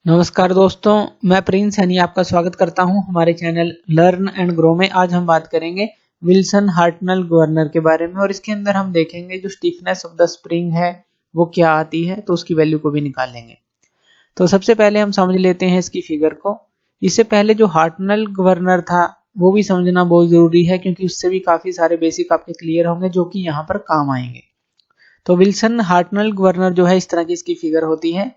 नमस्कार दोस्तों, मैं प्रिंस सैनी आपका स्वागत करता हूं हमारे चैनल लर्न एंड ग्रो में। आज हम बात करेंगे विल्सन हार्टनल गवर्नर के बारे में और इसके अंदर हम देखेंगे जो स्टिफनेस ऑफ द स्प्रिंग है वो क्या आती है, तो उसकी वैल्यू को भी निकालेंगे। तो सबसे पहले हम समझ लेते हैं इसकी फिगर को। इससे पहले जो हार्टनल गवर्नर था वो भी समझना बहुत जरूरी है, क्योंकि उससे भी काफी सारे बेसिक आपके क्लियर होंगे जो कि यहाँ पर काम आएंगे। तो विल्सन हार्टनल गवर्नर जो है इस तरह की इसकी फिगर होती है।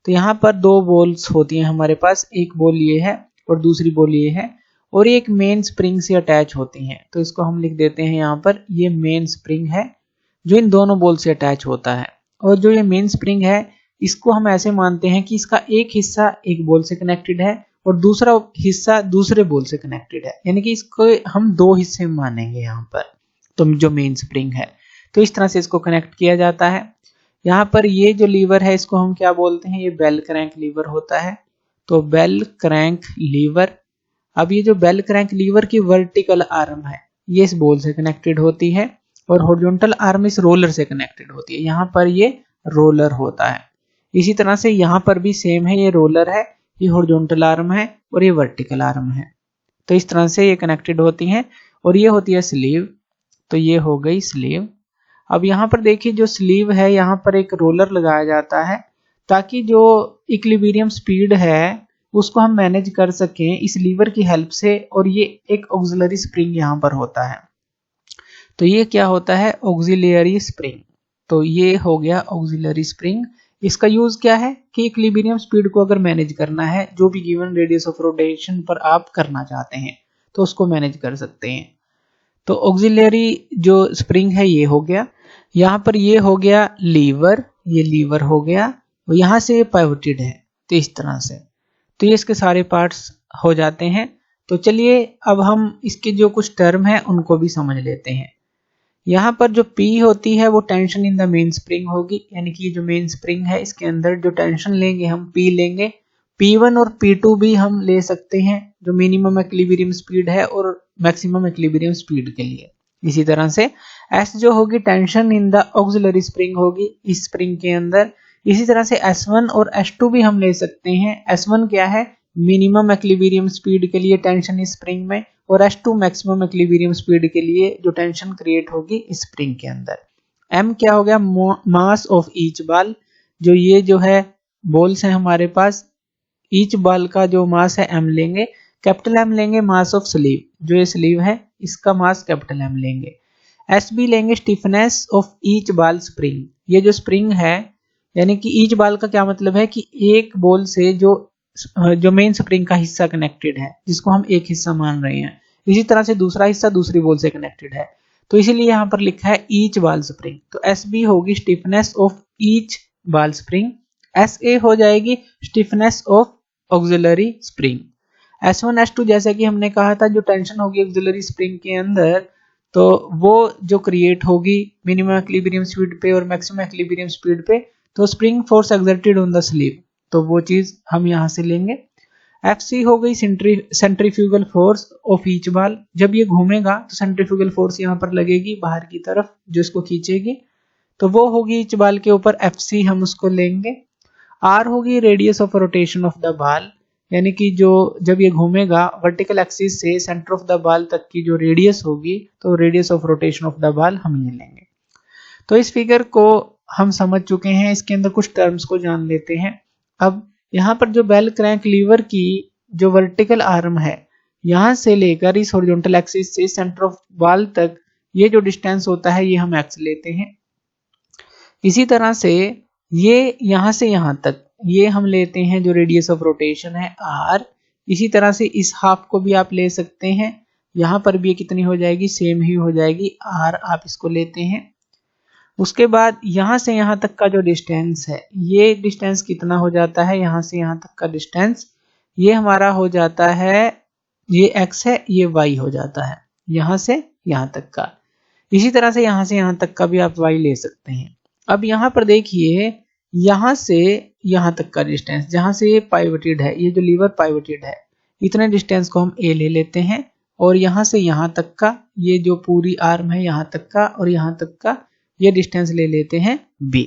तो यहाँ पर दो बॉल्स होती हैं हमारे पास, एक बॉल ये है और दूसरी बॉल ये है, और ये एक मेन स्प्रिंग से अटैच होती हैं। तो इसको हम लिख देते हैं यहाँ पर, ये मेन स्प्रिंग है जो इन दोनों बॉल से अटैच होता है। और जो ये मेन स्प्रिंग है इसको हम ऐसे मानते हैं कि इसका एक हिस्सा एक बॉल से कनेक्टेड है और दूसरा हिस्सा दूसरे बॉल से कनेक्टेड है, यानी कि इसको हम दो हिस्से में मानेंगे यहाँ पर। तो जो मेन स्प्रिंग है तो इस तरह से इसको कनेक्ट किया जाता है। यहाँ पर ये जो लीवर है इसको हम क्या बोलते हैं, ये बेल क्रैंक लीवर होता है। तो बेल क्रैंक लीवर, अब ये जो बेल क्रैंक लीवर की वर्टिकल आर्म है ये इस बॉल से कनेक्टेड होती है और हॉरिजॉन्टल आर्म इस रोलर से कनेक्टेड होती है। यहाँ पर ये रोलर होता है। इसी तरह से यहाँ पर भी सेम है, ये रोलर है, ये हॉरिजॉन्टल आर्म है और ये वर्टिकल आर्म है। तो इस तरह से ये कनेक्टेड होती हैं और ये होती है स्लीव। तो ये हो गई स्लीव। अब यहाँ पर देखिए जो स्लीव है यहाँ पर एक रोलर लगाया जाता है ताकि जो इक्विलिब्रियम स्पीड है उसको हम मैनेज कर सकें इस लीवर की हेल्प से। और ये एक ऑक्सिलरी स्प्रिंग यहाँ पर होता है। तो ये क्या होता है, ऑक्सिलरी स्प्रिंग। तो ये हो गया ऑक्सिलरी स्प्रिंग। इसका यूज क्या है कि इक्विलिब्रियम स्पीड को अगर मैनेज करना है, जो भी गिवन रेडियस ऑफ रोटेशन पर आप करना चाहते हैं तो उसको मैनेज कर सकते हैं। तो ऑक्सिलरी जो स्प्रिंग है ये हो गया। यहाँ पर ये हो गया लीवर, ये लीवर हो गया और यहाँ से ये पाइवोटेड है। तो इस तरह से तो ये इसके सारे पार्ट्स हो जाते हैं। तो चलिए अब हम इसके जो कुछ टर्म है उनको भी समझ लेते हैं। यहाँ पर जो P होती है वो tension in the main spring होगी, यानी कि जो मेन स्प्रिंग है इसके अंदर जो टेंशन लेंगे हम P लेंगे। P1 और P2 भी हम ले सकते हैं जो मिनिमम इक्विलिब्रियम स्पीड है और मैक्सिमम इक्विलिब्रियम स्पीड के लिए। इसी तरह से S जो होगी tension in the auxiliary spring होगी इस स्प्रिंग के अंदर। इसी तरह से S1 और S2 भी हम ले सकते हैं। S1 क्या है, मिनिमम इक्विलिब्रियम स्पीड के लिए टेंशन इस स्प्रिंग में, और S2 मैक्सिमम इक्विलिब्रियम स्पीड के लिए जो टेंशन क्रिएट होगी इस स्प्रिंग के अंदर। M क्या हो गया, मास ऑफ ईच बॉल। जो ये जो है बॉल्स हैं हमारे पास, ईच बॉल का जो मास है M लेंगे। कैपिटल M लेंगे मास ऑफ स्लीव, जो ये स्लीव है इसका मास कैपिटल M लेंगे। SB लेंगे stiffness of each ball spring. ये जो स्प्रिंग है यानी कि ईच बॉल का क्या मतलब है कि एक बॉल से जो मेन स्प्रिंग का हिस्सा कनेक्टेड है जिसको हम एक हिस्सा मान रहे हैं, इसी तरह से दूसरा हिस्सा दूसरी बॉल से कनेक्टेड है। तो इसीलिए यहाँ पर लिखा है ईच बॉल स्प्रिंग। तो SB होगी stiffness of each ball spring. SA हो जाएगी stiffness of auxiliary spring. S1 S2 जैसे कि हमने कहा था जो टेंशन होगी ऑक्सिलरी स्प्रिंग के अंदर तो वो जो क्रिएट होगी मिनिमम इक्विलिब्रियम स्पीड पे और मैक्सिमम इक्विलिब्रियम स्पीड पे, तो spring force exerted on the sleeve, तो वो चीज हम यहाँ से लेंगे। FC हो गई centrifugal force of each ball. जब ये घूमेगा तो सेंट्रीफ्यूगल फोर्स यहाँ पर लगेगी बाहर की तरफ जो इसको खींचेगी, तो वो होगी ईच बॉल के ऊपर FC, हम उसको लेंगे। R होगी radius of rotation of the ball, यानी कि जो जब ये घूमेगा वर्टिकल एक्सिस से सेंटर ऑफ द बॉल तक की जो रेडियस होगी, तो radius of rotation of the ball हम ये लेंगे। तो इस फिगर को हम समझ चुके हैं, इसके अंदर कुछ टर्म्स को जान लेते हैं। अब यहाँ पर जो बेल क्रैंक लीवर की जो वर्टिकल आर्म है यहाँ से लेकर इस हॉरिजॉन्टल एक्सिस से सेंटर ऑफ बॉल तक ये जो डिस्टेंस होता है ये हम x लेते हैं। इसी तरह से ये यहाँ से यहाँ तक ये हम लेते हैं जो रेडियस ऑफ रोटेशन है r। इसी तरह से इस हाफ को भी आप ले सकते हैं, यहाँ पर भी ये कितनी हो जाएगी, सेम ही हो जाएगी r, आप इसको लेते हैं। उसके बाद यहाँ से यहाँ तक का जो डिस्टेंस है ये डिस्टेंस कितना हो जाता है, यहाँ से यहाँ तक का डिस्टेंस ये हमारा हो जाता है, ये x है ये y हो जाता है यहाँ से यहाँ तक का। इसी तरह से यहाँ तक का भी आप y ले सकते हैं। अब यहाँ पर देखिए यहाँ से यहाँ तक का डिस्टेंस जहाँ से ये पाइवोटेड है, ये जो लीवर पाइवोटेड है, इतने डिस्टेंस को हम A ले लेते हैं। और यहाँ से यहाँ तक का ये जो पूरी आर्म है यहाँ तक का और यहाँ तक का ये डिस्टेंस ले लेते हैं B।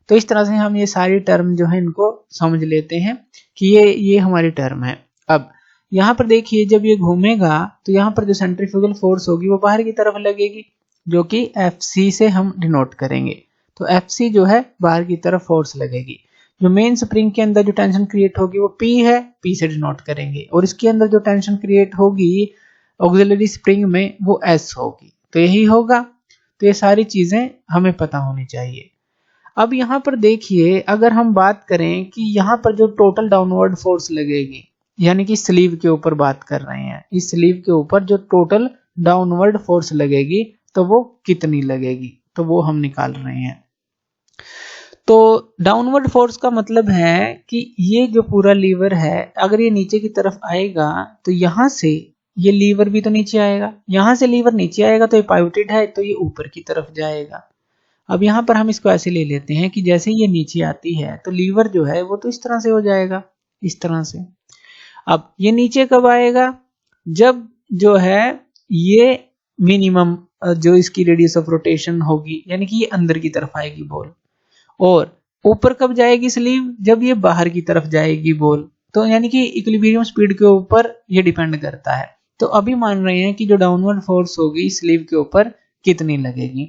तो इस तरह से हम ये सारी टर्म जो है इनको समझ लेते हैं कि ये हमारी टर्म है। अब यहाँ पर देखिए जब ये घूमेगा तो यहाँ पर जो सेंट्रीफ्यूगल फोर्स होगी वो बाहर की तरफ लगेगी, जो कि Fc से हम डिनोट करेंगे। तो Fc जो है बाहर की तरफ फोर्स लगेगी। जो मेन स्प्रिंग के अंदर जो टेंशन क्रिएट होगी वो P है, P से डिनोट करेंगे। और इसके अंदर जो टेंशन क्रिएट होगी ऑक्सिलरी स्प्रिंग में वो S होगी। तो यही होगा। तो ये सारी चीजें हमें पता होनी चाहिए। अब यहाँ पर देखिए अगर हम बात करें कि यहाँ पर जो टोटल डाउनवर्ड फोर्स लगेगी, यानी कि स्लीव के ऊपर बात कर रहे हैं, इस स्लीव के ऊपर जो टोटल डाउनवर्ड फोर्स लगेगी तो वो कितनी लगेगी, तो वो हम निकाल रहे हैं। तो डाउनवर्ड फोर्स का मतलब है कि ये जो पूरा लीवर है अगर ये नीचे की तरफ आएगा तो यहाँ से ये लीवर भी तो नीचे आएगा, यहाँ से लीवर नीचे आएगा तो ये पाइवोटेड है तो ये ऊपर की तरफ जाएगा। अब यहाँ पर हम इसको ऐसे ले लेते हैं कि जैसे ये नीचे आती है तो लीवर जो है वो तो इस तरह से हो जाएगा, इस तरह से। अब ये नीचे कब आएगा, जब जो है ये मिनिमम जो इसकी रेडियस ऑफ रोटेशन होगी, यानी कि ये अंदर की तरफ आएगी बॉल। और ऊपर कब जाएगी स्लीव, जब ये बाहर की तरफ जाएगी बॉल। तो यानी कि इक्विलिब्रियम स्पीड के ऊपर ये डिपेंड करता है। तो अभी मान रहे हैं कि जो डाउनवर्ड फोर्स होगी स्लीव के ऊपर कितनी लगेगी।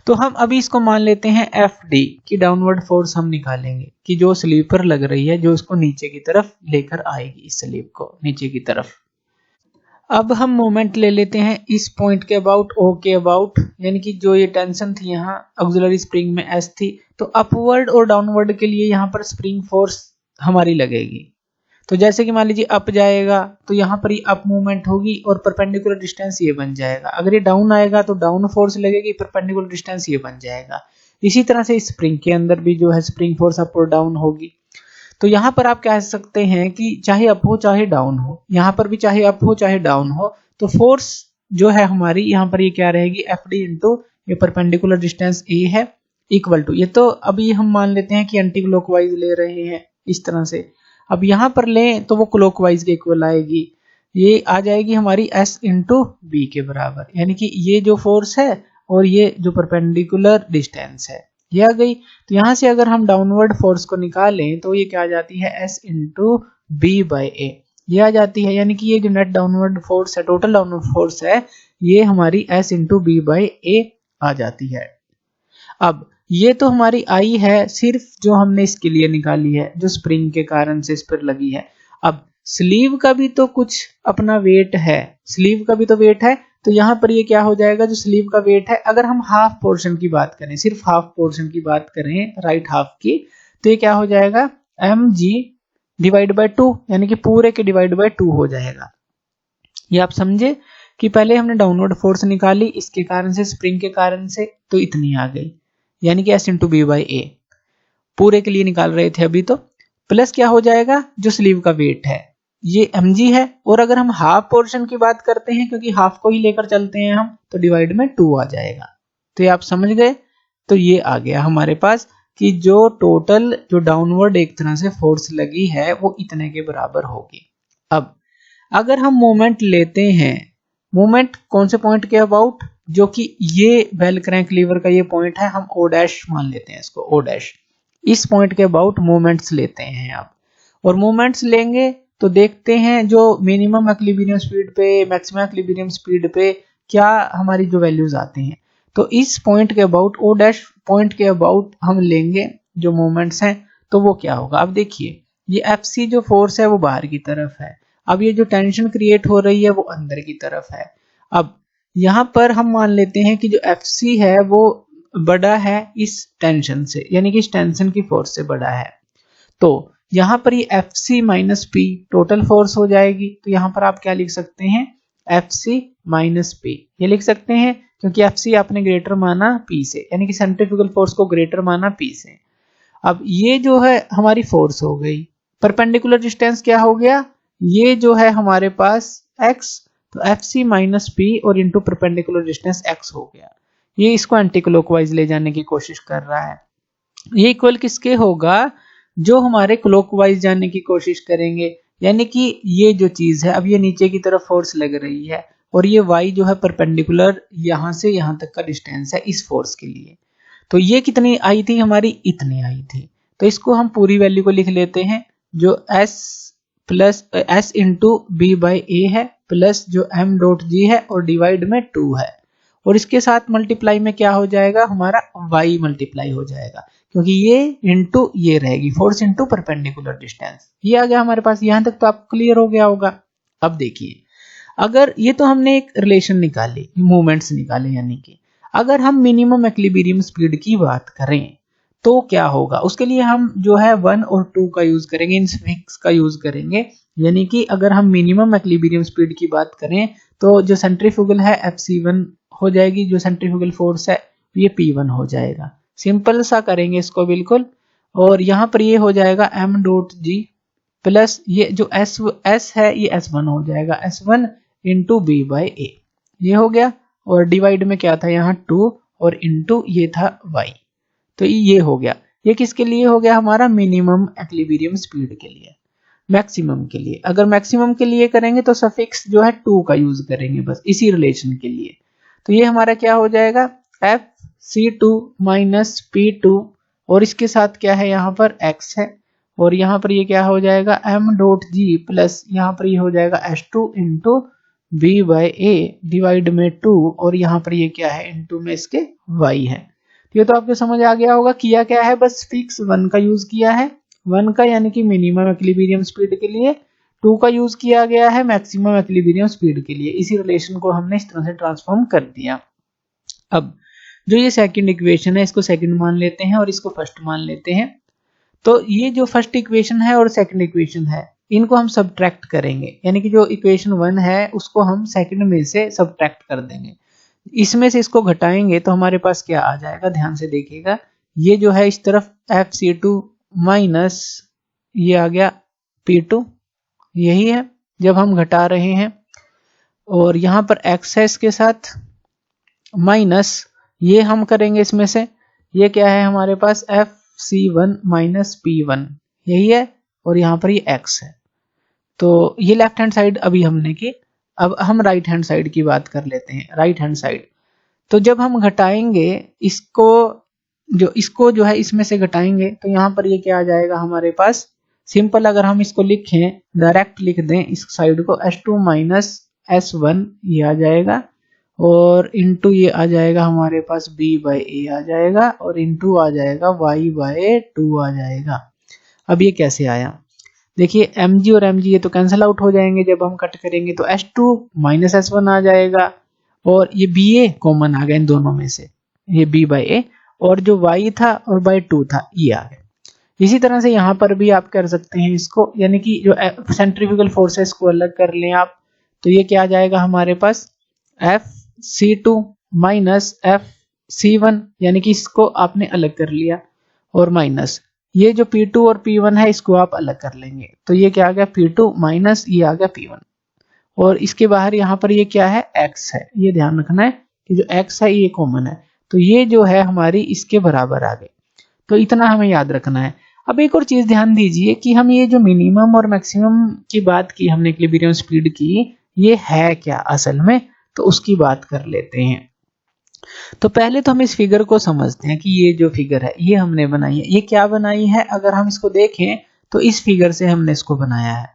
तो हम अभी इसको मान लेते हैं Fd की डाउनवर्ड फोर्स हम निकालेंगे कि जो स्लीव पर लग रही है, जो इसको नीचे की तरफ लेकर आएगी, इस स्लीव को नीचे की तरफ। अब हम मोमेंट ले लेते हैं इस पॉइंट के अबाउट, O के अबाउट, यानी कि जो ये टेंशन थी यहाँ ऑक्सिलरी स्प्रिंग में S थी, तो अपवर्ड और डाउनवर्ड के लिए यहाँ पर स्प्रिंग फोर्स हमारी लगेगी। तो जैसे कि मान लीजिए अप जाएगा तो यहाँ पर ये अप मूवमेंट होगी और परपेंडिकुलर डिस्टेंस ये बन जाएगा। अगर ये डाउन आएगा तो डाउन फोर्स लगेगी, परपेंडिकुलर डिस्टेंस ये बन जाएगा। इसी तरह से स्प्रिंग के अंदर भी जो है स्प्रिंग फोर्स अप और डाउन होगी। तो यहाँ पर आप कह सकते हैं कि चाहे अप हो चाहे डाउन हो, यहाँ पर भी चाहे अप हो चाहे डाउन हो, तो फोर्स जो है हमारी यहाँ पर ये क्या रहेगी, Fd इंटू ये परपेंडिकुलर डिस्टेंस A है इक्वल टू, ये तो अभी हम मान लेते हैं कि एंटी क्लॉकवाइज ले रहे हैं इस तरह से। अब यहाँ पर लें तो वो क्लॉकवाइज के इक्वल आएगी, ये आ जाएगी हमारी S इंटू बी के बराबर, यानी कि ये जो फोर्स है और ये जो परपेंडिकुलर डिस्टेंस है ये आ गई। तो यहाँ से अगर हम डाउनवर्ड फोर्स को निकालें तो ये क्या आ जाती है, S इंटू बी बाई ए, ये आ जाती है। यानी कि ये जो नेट डाउनवर्ड फोर्स है, टोटल डाउनवर्ड फोर्स है, ये हमारी S इंटू बी बाई ए आ जाती है। अब ये तो हमारी आई है सिर्फ जो हमने इसके लिए निकाली है, जो स्प्रिंग के कारण से इस पर लगी है। अब स्लीव का भी तो कुछ अपना वेट है, स्लीव का भी तो वेट है। तो यहाँ पर ये क्या हो जाएगा, जो स्लीव का वेट है, अगर हम हाफ पोर्शन की बात करें, सिर्फ हाफ पोर्शन की बात करें राइट हाफ की, तो ये क्या हो जाएगा, mg डिवाइड बाय 2, यानी कि पूरे के डिवाइड बाय 2 हो जाएगा। ये आप समझे कि पहले हमने डाउनवर्ड फोर्स निकाली इसके कारण से, स्प्रिंग के कारण से, तो इतनी आ गई, यानी कि S इंटू बी बाई ए पूरे के लिए निकाल रहे थे अभी। तो प्लस क्या हो जाएगा, जो स्लीव का वेट है ये mg है, और अगर हम हाफ पोर्शन की बात करते हैं क्योंकि हाफ को ही लेकर चलते हैं हम, तो डिवाइड में 2 आ जाएगा। तो ये आप समझ गए। तो ये आ गया हमारे पास कि जो टोटल जो डाउनवर्ड एक तरह से फोर्स लगी है वो इतने के बराबर होगी। अब अगर हम मोमेंट लेते हैं, मोमेंट कौन से पॉइंट के अबाउट, जो कि ये बेल क्रैंक लीवर का ये पॉइंट है, हम O डैश मान लेते हैं इसको, O डैश, इस पॉइंट के अबाउट मोमेंट्स लेते हैं आप। और मोमेंट्स लेंगे तो देखते हैं जो मिनिमम इक्विलिब्रियम स्पीड पे, मैक्सिमम इक्विलिब्रियम स्पीड पे क्या हमारी जो वैल्यूज आती हैं। तो इस पॉइंट के अबाउट, O डैश पॉइंट के अबाउट हम लेंगे जो मोमेंट्स हैं, तो वो क्या होगा। अब देखिए ये Fc जो फोर्स है वो बाहर की तरफ है, अब ये जो टेंशन क्रिएट हो रही है वो अंदर की तरफ है। अब यहाँ पर हम मान लेते हैं कि जो Fc है वो बड़ा है इस टेंशन से, यानी कि इस टेंशन की फोर्स से बड़ा है। तो यहाँ पर ये Fc minus P total force हो जाएगी। तो यहाँ पर आप क्या लिख सकते हैं, Fc माइनस P, ये लिख सकते हैं क्योंकि Fc आपने ग्रेटर माना P से, यानी कि सेंट्रीफ्यूगल फोर्स को ग्रेटर माना P से। अब ये जो है हमारी फोर्स हो गई, परपेंडिकुलर डिस्टेंस क्या हो गया, ये जो है हमारे पास x, तो Fc माइनस P और इंटू परपेंडिकुलर डिस्टेंस x हो गया। ये इसको एंटी क्लॉकवाइज ले जाने की कोशिश कर रहा है। ये इक्वल किसके होगा, जो हमारे क्लॉकवाइज जाने की कोशिश करेंगे, यानी कि ये जो चीज है, अब ये नीचे की तरफ फोर्स लग रही है और ये y जो है परपेंडिकुलर यहाँ से यहाँ तक का डिस्टेंस है इस फोर्स के लिए। तो ये कितनी आई थी हमारी, इतनी आई थी। तो इसको हम पूरी वैल्यू को लिख लेते हैं, जो s plus s into B by A है प्लस जो m डॉट जी है और डिवाइड में 2 है, और इसके साथ मल्टीप्लाई में क्या हो जाएगा हमारा y मल्टीप्लाई हो जाएगा, क्योंकि ये इंटू ये रहेगी, फोर्स इंटू परपेंडिकुलर डिस्टेंस। ये आ गया हमारे पास। यहां तक तो आपको क्लियर हो गया होगा। अब देखिए, अगर ये तो हमने एक रिलेशन निकाली, मूवमेंट्स निकाले, यानी कि अगर हम मिनिमम इक्विलिब्रियम स्पीड की बात करें तो क्या होगा, उसके लिए हम जो है 1 और 2 का यूज करेंगे, इन फिक्स का यूज करेंगे। यानी कि अगर हम मिनिमम इक्विलिब्रियम स्पीड की बात करें तो जो सेंट्रीफ्यूगल है Fc1 हो जाएगी, जो सेंट्रीफ्यूगल फोर्स है ये P1 हो जाएगा। सिंपल सा करेंगे इसको बिल्कुल, और यहाँ पर ये हो जाएगा m डॉट जी प्लस ये जो s है ये s1 हो जाएगा, s1 इंटू बी बाई ए, ये हो गया। और डिवाइड में क्या था यहाँ 2 और इंटू ये था y, तो ये हो गया। ये किसके लिए हो गया हमारा, मिनिमम इक्विलिब्रियम स्पीड के लिए। मैक्सिमम के लिए, अगर मैक्सिमम के लिए करेंगे तो सफिक्स जो है 2 का यूज करेंगे बस इसी रिलेशन के लिए। तो ये हमारा क्या हो जाएगा, Fc2 माइनस P2, और इसके साथ क्या है यहाँ पर x है, और यहाँ पर ये क्या हो जाएगा m डॉट जी प्लस यहाँ पर ये हो जाएगा s2 into B by A divide में 2, और यहाँ पर ये क्या है इंटू में इसके y है। ये तो आपको समझ आ गया होगा। किया क्या है, बस फिक्स 1 का यूज किया है, 1 का यानी कि मिनिमम इक्विलिब्रियम स्पीड के लिए, 2 का यूज किया गया है मैक्सिमम इक्विलिब्रियम स्पीड के लिए। इसी रिलेशन को हमने इस तरह से ट्रांसफॉर्म कर दिया। अब जो ये सेकंड इक्वेशन है इसको सेकंड मान लेते हैं और इसको फर्स्ट मान लेते हैं। तो ये जो फर्स्ट इक्वेशन है और सेकंड इक्वेशन है इनको हम सब्ट्रैक्ट करेंगे, यानी कि जो इक्वेशन 1 है उसको हम सेकंड में से सब्ट्रैक्ट कर देंगे। इसमें से इसको घटाएंगे तो हमारे पास क्या आ जाएगा, ध्यान से देखिएगा। ये जो है इस तरफ Fc2 माइनस ये आ गया P2, यही है जब हम घटा रहे हैं, और यहाँ पर x है इसके साथ माइनस ये हम करेंगे इसमें से, ये क्या है हमारे पास Fc1 माइनस P1, यही है, और यहाँ पर ये x है। तो ये लेफ्ट हैंड साइड अभी हमने की। अब हम राइट हैंड साइड की बात कर लेते हैं। राइट हैंड साइड, तो जब हम घटाएंगे इसको जो है इसमें से घटाएंगे तो यहाँ पर ये क्या आ जाएगा हमारे पास, सिंपल अगर हम इसको लिखें, डायरेक्ट लिख दें इस साइड को, s2 माइनस s1 ये आ जाएगा, और इंटू ये आ जाएगा हमारे पास b बाई ए आ जाएगा, और इंटू आ जाएगा y बाई 2 आ जाएगा। अब ये कैसे आया, देखिए mg और mg ये तो कैंसिल आउट हो जाएंगे जब हम कट करेंगे, तो s2 माइनस s1 आ जाएगा, और ये ba कॉमन आ गया इन दोनों में से, ये b बाई ए, और जो y था और बाई 2 था ये आ गया। इसी तरह से यहाँ पर भी आप कर सकते हैं इसको, यानी कि जो सेंट्रीफ्यूगल फोर्सेस को अलग कर लें आप, तो ये क्या आ जाएगा हमारे पास Fc2 माइनस Fc1, यानी कि इसको आपने अलग कर लिया, और माइनस ये जो P2 और P1 है इसको आप अलग कर लेंगे, तो ये क्या आ गया P2 माइनस ये आ गया P1, और इसके बाहर यहाँ पर ये क्या है x है, ये ध्यान रखना है कि जो x है ये कॉमन है, तो ये जो है हमारी इसके बराबर आ गई। तो इतना हमें याद रखना है। अब एक और चीज ध्यान दीजिए कि हम ये जो मिनिमम और मैक्सिमम की बात की हमने इक्विलिब्रियम स्पीड की, ये है क्या असल में, तो उसकी बात कर लेते हैं। तो पहले तो हम इस फिगर को समझते हैं कि ये जो फिगर है ये हमने बनाई है, ये क्या बनाई है, अगर हम इसको देखें तो इस फिगर से हमने इसको बनाया है।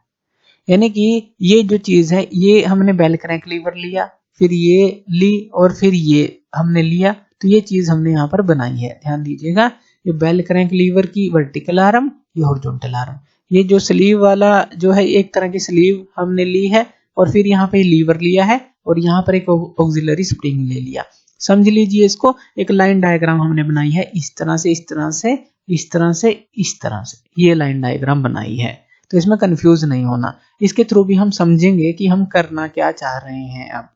यानी कि ये जो चीज है ये हमने बेल क्रैंक लीवर लिया, फिर ये ली, और फिर ये हमने लिया, तो ये चीज हमने यहाँ पर बनाई है। ध्यान दीजिएगा, ये बेल क्रैंक लीवर की वर्टिकल आर्म, ये हॉरिजॉन्टल आर्म, ये जो स्लीव वाला जो है एक तरह की स्लीव हमने ली है, और फिर यहाँ पे लीवर लिया है, और यहाँ पर एक ऑक्सिलरी स्प्रिंग ले लिया। समझ लीजिए इसको, एक लाइन डायग्राम हमने बनाई है, इस तरह से इस तरह से इस तरह से इस तरह से, ये लाइन डायग्राम बनाई है। तो इसमें कंफ्यूज नहीं होना, इसके थ्रू भी हम समझेंगे कि हम करना क्या चाह रहे हैं। अब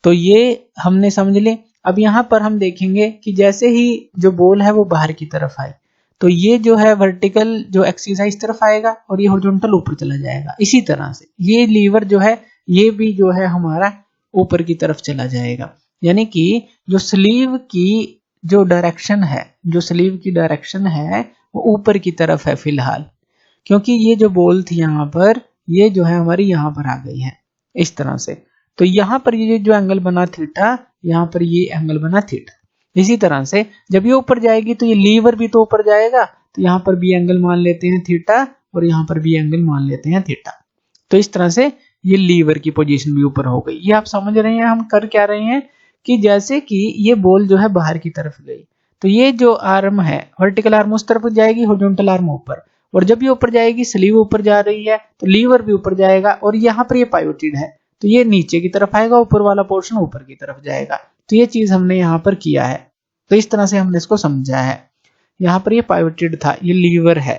तो ये हमने समझ ले। अब यहाँ पर हम देखेंगे कि जैसे ही जो बॉल है वो बाहर की तरफ आए, तो ये जो है वर्टिकल जो एक्सिस है इस तरफ आएगा, और ये हॉरिजॉन्टल ऊपर चला जाएगा। इसी तरह से ये लीवर जो है ये भी जो है हमारा ऊपर की तरफ चला जाएगा। यानी कि जो स्लीव की जो डायरेक्शन है, जो स्लीव की डायरेक्शन है वो ऊपर की तरफ है फिलहाल, क्योंकि ये जो बॉल थी यहाँ पर ये जो है हमारी यहाँ पर आ गई है इस तरह से। तो यहाँ पर ये जो एंगल बना थीटा, यहाँ पर ये एंगल बना थीटा, इसी तरह से जब ये ऊपर जाएगी तो ये लीवर भी तो ऊपर जाएगा, तो यहाँ पर भी एंगल मान लेते हैं थीटा और यहाँ पर भी एंगल मान लेते हैं थीटा। तो इस तरह से ये लीवर की पोजीशन भी ऊपर हो गई। ये आप समझ रहे हैं हम कर क्या रहे हैं कि जैसे कि ये बॉल जो है बाहर की तरफ गई, तो ये जो आर्म है वर्टिकल आर्म उस तरफ जाएगी, हॉरिजॉन्टल आर्म ऊपर, और जब ये ऊपर जाएगी स्लीव ऊपर जा रही है तो लीवर भी ऊपर जाएगा, और यहाँ पर ये पाइवोटेड है तो ये नीचे की तरफ आएगा, ऊपर वाला पोर्शन ऊपर की तरफ जाएगा। तो ये चीज हमने यहाँ पर किया है। तो इस तरह से हमने इसको समझा है। यहाँ पर ये पाइवोटेड था, ये लीवर है।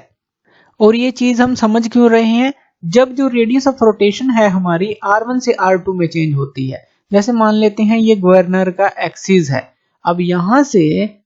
और ये चीज हम समझ क्यों रहे हैं, जब जो रेडियस ऑफ रोटेशन है हमारी R1 से R2 में चेंज होती है। जैसे मान लेते हैं ये गवर्नर का एक्सिस है, अब यहां से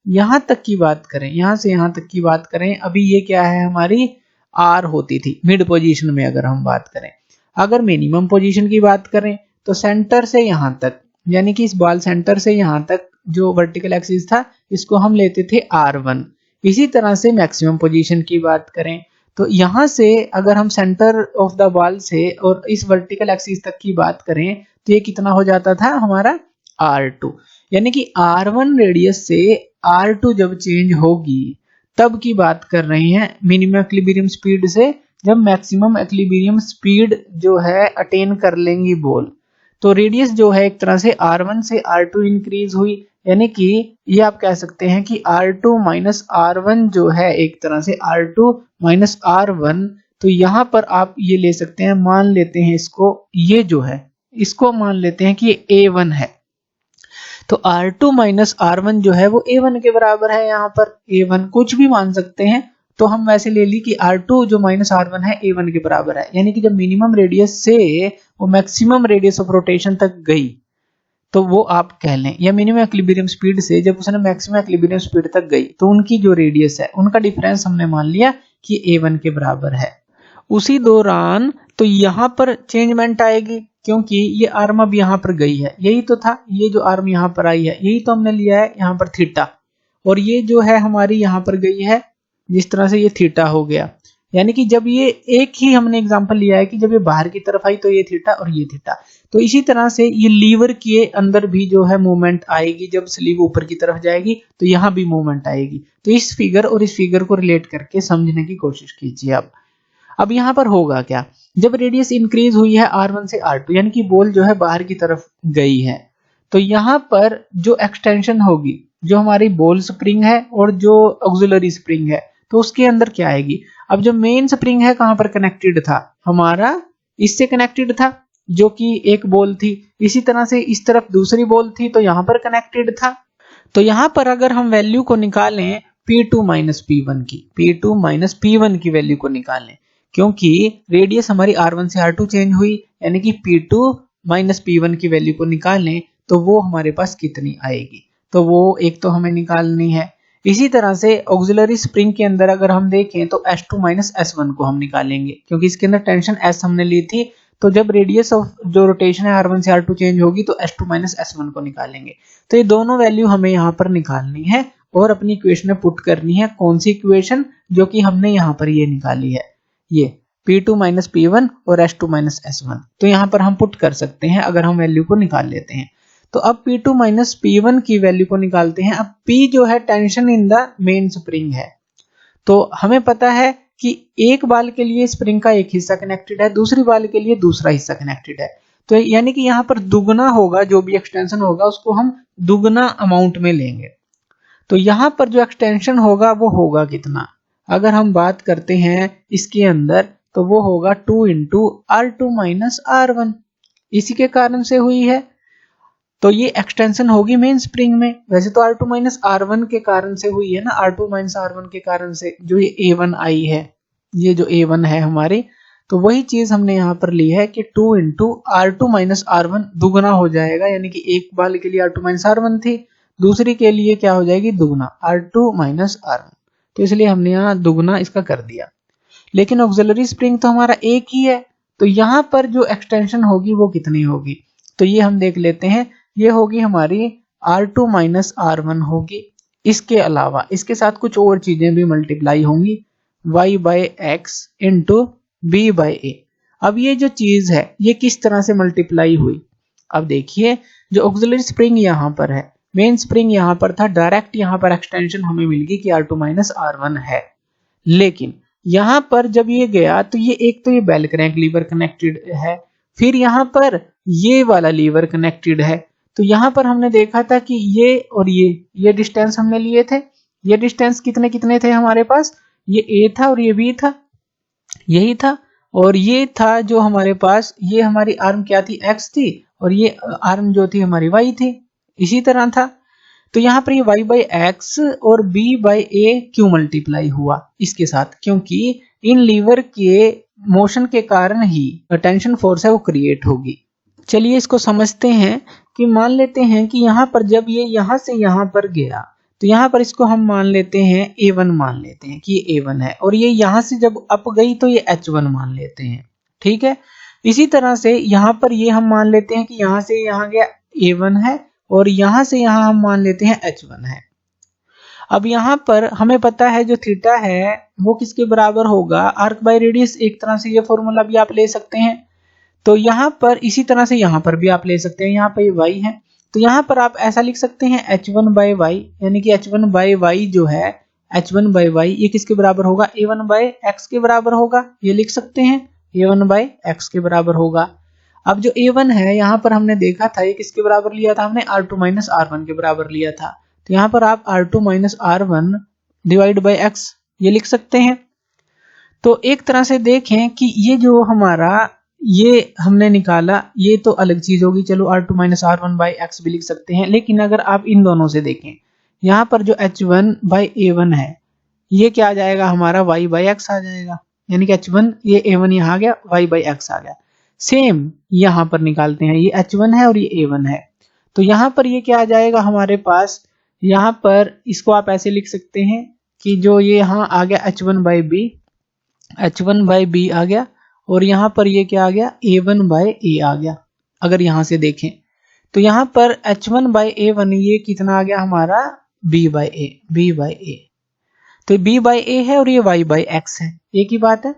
यहां तक की बात करें, यहां से यहां तक की बात करें, अभी ये क्या है हमारी R होती थी मिड पोजीशन में। अगर हम बात करें, अगर मिनिमम पोजीशन की बात करें तो सेंटर से यहां तक, यानी कि इस बॉल सेंटर से यहां तक जो वर्टिकल एक्सिस था इसको हम लेते थे R1। इसी तरह से मैक्सिमम पोजीशन की बात करें तो यहां से अगर हम सेंटर ऑफ द बॉल से और इस वर्टिकल एक्सिस तक की बात करें तो ये कितना हो जाता था हमारा R2। यानी कि R1 रेडियस से R2 जब चेंज होगी तब की बात कर रहे हैं मिनिमम इक्विलिब्रियम स्पीड से, जब मैक्सिमम इक्विलिब्रियम स्पीड जो है अटेन कर लेंगी बॉल। तो रेडियस जो है एक तरह से R1 से R2 इंक्रीज हुई, यानी कि ये आप कह सकते हैं कि R2 माइनस R1 जो है एक तरह से R2 माइनस R1। तो यहाँ पर आप ये ले सकते हैं, मान लेते हैं इसको, ये जो है इसको मान लेते हैं कि ये A1 है। तो R2 माइनस R1 जो है वो A1 के बराबर है। यहाँ पर A1 कुछ भी मान सकते हैं, तो हम वैसे ले ली कि R2 जो माइनस R1 है A1 के बराबर है। यानी कि जब मिनिमम रेडियस से वो मैक्सिमम रेडियस ऑफ रोटेशन तक गई तो वो आप कह लें, या मिनिमम इक्विलिब्रियम स्पीड से जब उसने मैक्सिमम इक्विलिब्रियम स्पीड तक गई तो उनकी जो रेडियस है उनका डिफरेंस हमने मान लिया कि A1 के बराबर है। उसी दौरान तो यहाँ पर चेंजमेंट आएगी, क्योंकि ये आर्म अब यहाँ पर गई है, यही तो था, ये जो आर्म यहाँ पर आई है यही तो हमने लिया है यहाँ पर थीटा, और ये जो है हमारी यहाँ पर गई है, जिस तरह से ये थीटा हो गया। यानी कि जब ये एक ही हमने एग्जांपल लिया है कि जब ये बाहर की तरफ आई तो ये थीटा और ये थीटा। तो इसी तरह से ये लीवर के अंदर भी जो है मूवमेंट आएगी, जब स्लीव ऊपर की तरफ जाएगी तो यहाँ भी मूवमेंट आएगी। तो इस फिगर और इस फिगर को रिलेट करके समझने की कोशिश कीजिए। अब यहाँ पर होगा क्या, जब रेडियस इंक्रीज हुई है R1 से R2, यानी कि बॉल जो है बाहर की तरफ गई है, तो यहाँ पर जो एक्सटेंशन होगी, जो हमारी बॉल स्प्रिंग है और जो ऑक्सिलरी स्प्रिंग है, तो उसके अंदर क्या आएगी। अब जो मेन स्प्रिंग है कहां पर कनेक्टेड था हमारा, इससे कनेक्टेड था जो कि एक बॉल थी। इसी तरह से इस तरफ दूसरी बॉल थी तो यहां पर कनेक्टेड था। तो यहां पर अगर हम वैल्यू को निकालें P2 माइनस P1 की, P2 माइनस P1 की वैल्यू को निकालें, क्योंकि रेडियस हमारी R1 से R2 चेंज हुई, यानी कि P2 माइनस P1 की वैल्यू को निकालें तो वो हमारे पास कितनी आएगी, तो वो एक तो हमें निकालनी है। इसी तरह से ऑक्सिलरी स्प्रिंग के अंदर अगर हम देखें तो S2 माइनस S1 को हम निकालेंगे, क्योंकि इसके अंदर टेंशन S हमने ली थी। तो जब रेडियस ऑफ जो रोटेशन है R1 से R2 चेंज होगी तो S2 माइनस S1 को निकालेंगे। तो ये दोनों वैल्यू हमें यहाँ पर निकालनी है और अपनी इक्वेशन में पुट करनी है। कौन सी इक्वेशन, जो कि हमने यहाँ पर ये निकाली है, ये P2 माइनस P1 और S2 माइनस S1। तो यहाँ पर हम पुट कर सकते हैं अगर हम वैल्यू को निकाल लेते हैं। तो अब P2 माइनस P1 की वैल्यू को निकालते हैं। अब P जो है tension in the main spring है, तो हमें पता है कि एक बाल के लिए स्प्रिंग का एक हिस्सा कनेक्टेड है, दूसरी बाल के लिए दूसरा हिस्सा कनेक्टेड है। तो यानी कि यहाँ पर दुगना होगा, जो भी एक्सटेंशन होगा उसको हम दुगना अमाउंट में लेंगे। तो यहाँ पर जो एक्सटेंशन होगा वो होगा कितना, अगर हम बात करते हैं इसके अंदर तो वो होगा 2 इंटू R2 माइनस R1, इसी के कारण से हुई है। तो ये एक्सटेंशन होगी मेन स्प्रिंग में। वैसे तो R2 माइनस R1 के कारण से हुई है ना, R2 माइनस R1 के कारण से जो ये A1 आई है, ये जो A1 है हमारी, तो वही चीज हमने यहाँ पर ली है कि 2 इंटू R2 माइनस R1 दुगना हो जाएगा, यानी कि एक बाल के लिए R2 माइनस R1 थी, दूसरी के लिए क्या हो जाएगी दुगना R2 माइनस R1। तो इसलिए हमने यहाँ दुगना इसका कर दिया। लेकिन ऑक्सिलरी स्प्रिंग तो हमारा एक ही है, तो यहाँ पर जो एक्सटेंशन होगी वो कितनी होगी, तो ये हम देख लेते हैं। ये होगी हमारी R2 माइनस R1 होगी। इसके अलावा इसके साथ कुछ और चीजें भी मल्टीप्लाई होंगी, y by X into B by A. अब ये जो चीज है ये किस तरह से मल्टीप्लाई हुई, अब देखिए जो ऑक्सिलरी स्प्रिंग यहाँ पर है, मेन स्प्रिंग यहाँ पर था, डायरेक्ट यहाँ पर एक्सटेंशन हमें मिल गई कि R2 माइनस R1 है। लेकिन यहाँ पर जब ये गया तो ये एक तो ये बेल क्रैंक लीवर कनेक्टेड है, फिर यहाँ पर ये वाला लीवर कनेक्टेड है। तो यहाँ पर हमने देखा था कि ये और ये डिस्टेंस हमने लिए थे। ये डिस्टेंस कितने कितने थे हमारे पास, ये A था और ये B था, यही था। और ये था जो हमारे पास, ये हमारी आर्म क्या थी, X थी, और ये आर्म जो थी हमारी Y थी, इसी तरह था। तो यहाँ पर ये y बाई एक्स और b बाई ए क्यों मल्टीप्लाई हुआ इसके साथ, क्योंकि इन लीवर के मोशन के कारण ही टेंशन फोर्स है वो क्रिएट होगी। चलिए इसको समझते हैं कि मान लेते हैं कि यहाँ पर जब ये यहाँ से यहाँ पर गया तो यहाँ पर इसको हम मान लेते हैं A1 मान लेते हैं कि ये A1 है, और ये यहाँ से जब अप गई तो ये H1 मान लेते हैं, ठीक है। इसी तरह से यहाँ पर ये हम मान लेते हैं कि यहाँ से यहाँ गया A1 है और यहाँ से यहाँ हम मान लेते हैं H1 है। अब यहाँ पर हमें पता है जो थीटा है वो किसके बराबर होगा, आर्क बाय रेडियस। एक तरह से ये फॉर्मूला भी आप ले सकते हैं। तो यहाँ पर इसी तरह से यहाँ पर भी आप ले सकते हैं, यहाँ पर ये y है तो यहाँ पर आप ऐसा लिख सकते हैं H1 बाय y, यानी कि H1 बाय y जो है H1 बाय y ये किसके बराबर होगा, A1 बाय x के बराबर होगा। ये लिख सकते हैं A1 बाय x के बराबर होगा। अब जो A1 है यहाँ पर हमने देखा था ये किसके बराबर लिया था, हमने R2 माइनस R1 के बराबर लिया था। तो यहाँ पर आप R2 minus R1 divide by x ये लिख सकते हैं। तो एक तरह से देखें कि ये जो हमारा ये हमने निकाला ये तो अलग चीज होगी, चलो R2 minus R1 by x भी लिख सकते हैं। लेकिन अगर आप इन दोनों से देखें, यहाँ पर जो H1 बाई A1 है ये क्या आ जाएगा, हमारा y बाई x आ जाएगा, यानी कि H1 ये A1 यहाँ आ गया, y बाई x आ गया। सेम यहाँ पर निकालते हैं, ये H1 है और ये A1 है, तो यहाँ पर ये क्या आ जाएगा हमारे पास, यहाँ पर इसको आप ऐसे लिख सकते हैं कि जो ये यहाँ आ गया H1 by B, H1 by B आ गया, और यहाँ पर ये क्या आ गया, A1 बाई A आ गया। अगर यहाँ से देखें तो यहाँ पर H1 बाई A1 ये कितना आ गया हमारा, B by A, B by A। तो B बाई A है और ये y बाई x है। एक ही बात है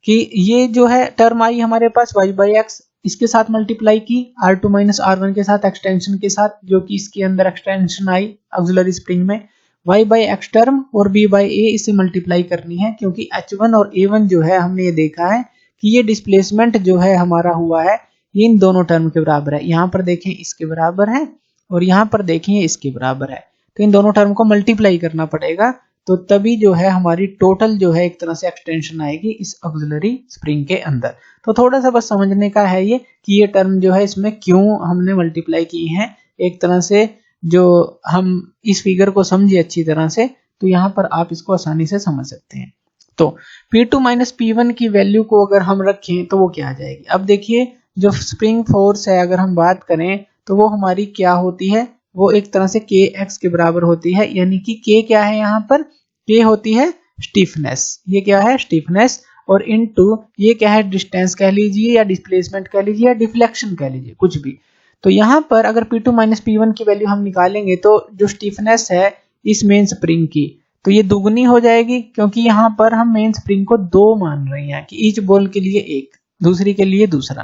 कि ये जो है टर्म आई हमारे पास y बाई x, इसके साथ मल्टीप्लाई की R2 माइनस R1 के साथ एक्सटेंशन के साथ, जो कि इसके अंदर एक्सटेंशन आई ऑक्सिलरी स्प्रिंग में, y बाई x टर्म और b बाई a इसे मल्टीप्लाई करनी है, क्योंकि H1 और A1 जो है हमने ये देखा है कि ये डिस्प्लेसमेंट जो है हमारा हुआ है ये इन दोनों टर्म के बराबर है। यहाँ पर देखें इसके बराबर है और यहाँ पर देखें इसके बराबर है, तो इन दोनों टर्म को मल्टीप्लाई करना पड़ेगा, तो तभी जो है हमारी टोटल जो है एक तरह से एक्सटेंशन आएगी इस ऑक्सिलरी स्प्रिंग के अंदर। तो थोड़ा सा बस समझने का है ये कि ये टर्म जो है इसमें क्यों हमने मल्टीप्लाई की है, एक तरह से जो हम इस फिगर को समझे अच्छी तरह से तो यहाँ पर आप इसको आसानी से समझ सकते हैं। तो P2 माइनस P1 की वैल्यू को अगर हम रखें तो वो क्या आ जाएगी। अब देखिए जो स्प्रिंग फोर्स है अगर हम बात करें तो वो हमारी क्या होती है, वो एक तरह से kx के बराबर होती है, यानी कि k क्या है यहाँ पर, k होती है स्टिफनेस, ये क्या है स्टिफनेस, और इनटू ये क्या है डिस्टेंस कह लीजिए या डिस्प्लेसमेंट कह लीजिए या डिफ्लेक्शन कह लीजिए, कुछ भी। तो यहाँ पर अगर P2 माइनस P1 की वैल्यू हम निकालेंगे तो जो स्टिफनेस है इस मेन स्प्रिंग की तो ये दुगनी हो जाएगी, क्योंकि यहाँ पर हम मेन स्प्रिंग को 2 मान रहे हैं कि ईच बॉल के लिए एक, दूसरी के लिए दूसरा।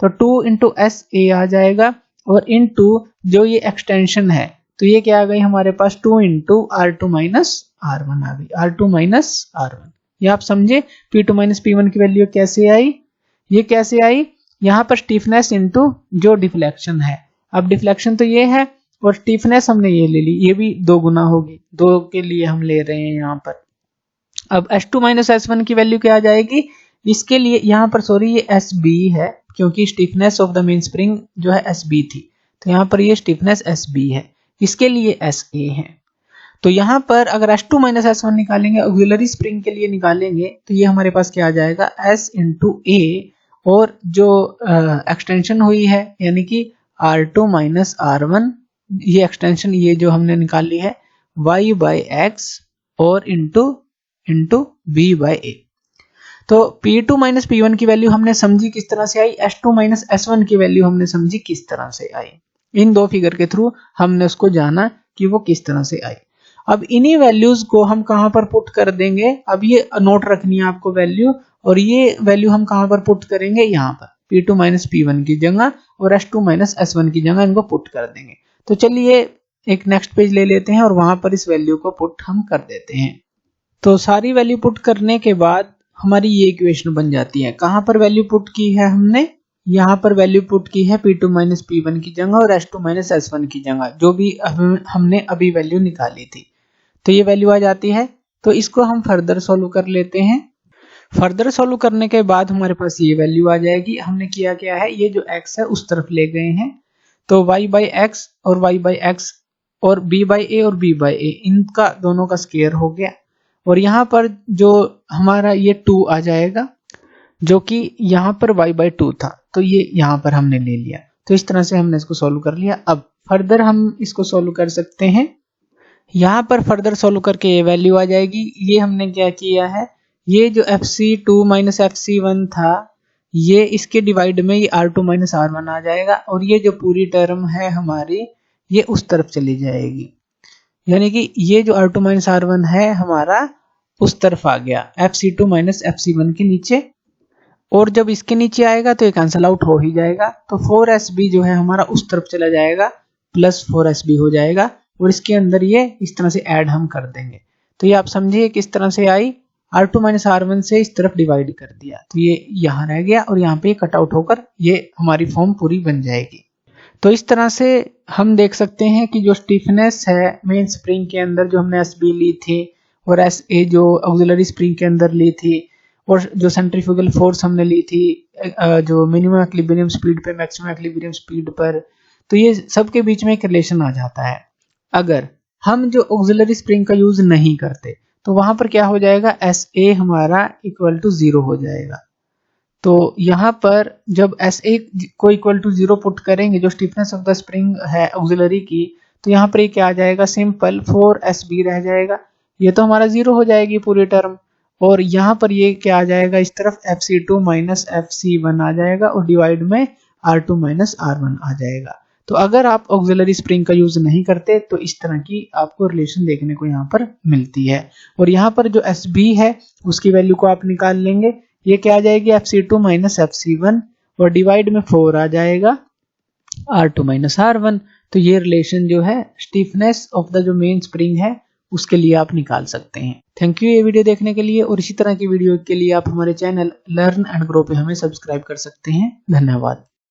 तो 2 इंटू एस ए आ जाएगा, और इनटू जो ये एक्सटेंशन है तो ये क्या आ गई हमारे पास 2 इंटू R2 माइनस R1 आ गई, R2 माइनस R1। ये आप समझे P2 माइनस P1 की वैल्यू कैसे आई, ये कैसे आई, यहाँ पर स्टिफनेस इंटू जो डिफ्लेक्शन है। अब डिफ्लेक्शन तो ये है और स्टिफनेस हमने ये ले ली, ये भी 2 गुना होगी, 2 के लिए हम ले रहे हैं यहाँ पर। अब S2 माइनस S1 की वैल्यू क्या आ जाएगी, इसके लिए यहाँ पर सॉरी ये SB है, क्योंकि stiffness of the main spring जो है SB थी, तो यहाँ पर ये स्टिफनेस SB है, इसके लिए SA है। तो यहाँ पर अगर S2 माइनस S1 निकालेंगे ऑक्सिलरी स्प्रिंग के लिए निकालेंगे तो ये हमारे पास क्या आ जाएगा S इंटू A, और जो एक्सटेंशन हुई है यानी कि R2 माइनस R1, ये एक्सटेंशन ये जो हमने निकाली है y बाई x और इंटू b बाई a। तो P2 माइनस P1 की वैल्यू हमने समझी किस तरह से आई, S2 माइनस S1 की वैल्यू हमने समझी किस तरह से आई, इन 2 फिगर के थ्रू हमने उसको जाना कि वो किस तरह से आई। अब इन्हीं वैल्यूज को हम कहां पर पुट कर देंगे, अब ये नोट रखनी है आपको वैल्यू, और ये वैल्यू हम कहां पर पुट करेंगे, यहाँ पर P2 माइनस P1 की जगह और S2 माइनस S1 की जगह इनको पुट कर देंगे। तो चलिए एक नेक्स्ट पेज ले लेते हैं और वहां पर इस वैल्यू को पुट हम कर देते हैं। तो सारी वैल्यू पुट करने के बाद हमारी ये इक्वेशन बन जाती है। कहां पर वैल्यू पुट की है हमने, यहाँ पर वैल्यू पुट की है P2 माइनस P1 की जगह और S2 माइनस S1 की जगह, जो भी हमने अभी वैल्यू निकाली थी। तो ये वैल्यू आ जाती है। तो इसको हम फर्दर सॉल्व कर लेते हैं। फर्दर सॉल्व करने के बाद हमारे पास ये वैल्यू आ जाएगी। हमने किया क्या है, ये जो x है उस तरफ ले गए हैं, तो y बाई एक्स और y बाई एक्स और b बाई a और b बाई a, इनका दोनों का स्क्वायर हो गया। और यहाँ पर जो हमारा ये 2 आ जाएगा, जो कि यहाँ पर y बाई 2 था, तो ये यहाँ पर हमने ले लिया। तो इस तरह से हमने इसको सॉल्व कर लिया। अब फर्दर हम इसको सॉल्व कर सकते हैं। यहाँ पर फर्दर सॉल्व करके ये वैल्यू आ जाएगी। ये हमने क्या किया है, ये जो FC2 माइनस FC1 था, ये इसके डिवाइड में ये R2 माइनस R1 आ जाएगा और ये जो पूरी टर्म है हमारी, ये उस तरफ चली जाएगी। यानी कि ये जो R2 माइनस R1 है हमारा उस तरफ आ गया, FC2 माइनस FC1 के नीचे। और जब इसके नीचे आएगा तो ये कैंसल आउट हो ही जाएगा। तो 4SB जो है हमारा उस तरफ चला जाएगा, प्लस 4SB हो जाएगा और इसके अंदर ये इस तरह से ऐड हम कर देंगे। तो ये आप समझिए किस तरह से आई, R2 माइनस R1 से इस तरफ डिवाइड कर दिया, तो ये यहाँ रह गया और यहाँ पे कट आउट होकर ये हमारी फॉर्म पूरी बन जाएगी। तो इस तरह से हम देख सकते हैं कि जो स्टिफनेस है मेन स्प्रिंग के अंदर, जो हमने SB ली थी और SA जो ऑक्सिलरी स्प्रिंग के अंदर ली थी, और जो सेंट्रीफ्यूगल फोर्स हमने ली थी जो मिनिमम इक्विलिब्रियम स्पीड पे मैक्सिमम इक्विलिब्रियम स्पीड पर, तो ये सब के बीच में एक रिलेशन आ जाता है। अगर हम जो ऑक्सिलरी स्प्रिंग का यूज नहीं करते तो वहां पर क्या हो जाएगा, SA हमारा इक्वल टू 0 हो जाएगा। तो यहाँ पर जब SA को इक्वल टू 0 पुट करेंगे, जो स्टिफनेस ऑफ द स्प्रिंग है ऑक्सिलरी की, तो यहाँ पर क्या आ जाएगा, सिंपल 4SB रह जाएगा। ये तो हमारा 0 हो जाएगी पूरी टर्म। और यहाँ पर ये क्या आ जाएगा, इस तरफ FC2 माइनस FC1 आ जाएगा और डिवाइड में R2 माइनस R1 आ जाएगा। तो अगर आप ऑक्सिलरी स्प्रिंग का यूज नहीं करते तो इस तरह की आपको रिलेशन देखने को यहाँ पर मिलती है। और यहाँ पर जो SB है उसकी वैल्यू को आप निकाल लेंगे। ये क्या आ जाएगी, FC2 माइनस FC1 और डिवाइड में 4 आ जाएगा R2 माइनस R1। तो ये रिलेशन जो है स्टिफनेस ऑफ द जो मेन स्प्रिंग है उसके लिए आप निकाल सकते हैं। थैंक यू ये वीडियो देखने के लिए, और इसी तरह की वीडियो के लिए आप हमारे चैनल लर्न एंड ग्रो पे हमें सब्सक्राइब कर सकते हैं। धन्यवाद।